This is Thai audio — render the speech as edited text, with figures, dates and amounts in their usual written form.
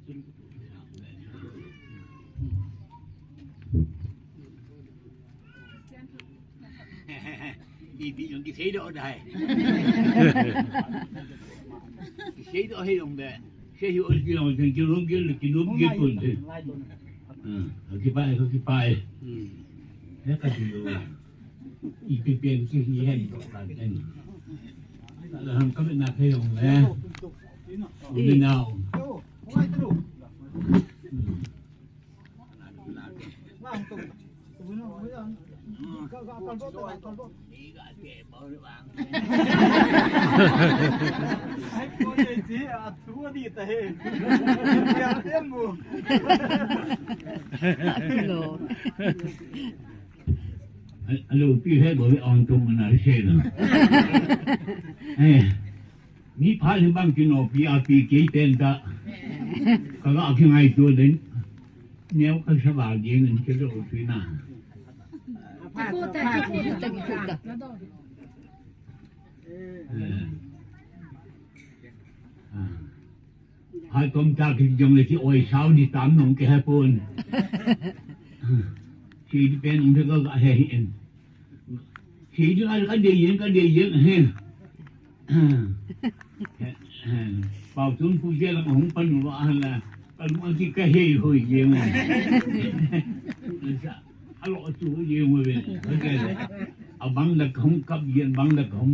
đi bị những cái thế đó đây cái thế đó hay không đấy thế hiểu cái nào thì cái luôn cái là cái luôn cái tuần thì cái bài thế cái gì rồiอีกเป็นสิ่งที่เห็นตกกันเองแล้วทำก็เป็นนาเทลเลยเป็นนาวAlo,พี่ให้บอกว่าอ่อนตรงมันอะไรเช่นมีพายบางกินอปีอาปีกี่เต็นตะก็เอาขึ้นไงตัวเด่นเนี่ยก็สบายดีนั่นจะรู้ที่น่าพูดแต่พูดแต่พูดแต่พายต้มจากที่ยังเลยที่โอ้ยเช้าดีตามน้องแกให้ปูนที่เป็นองค์ที่ก็ให้เห็นที่ที่อะไรก็ดีเยอะเฮ้เป่าจุนผู้เชี่ยวชาญของปนุว่าอะไรปนุอันที่ก็เฮ้ยหุยเยี่ยมเลยอร่อยจู่เยี่ยมเลยเอาบังหลักของกับเยี่ยมบังหลักของ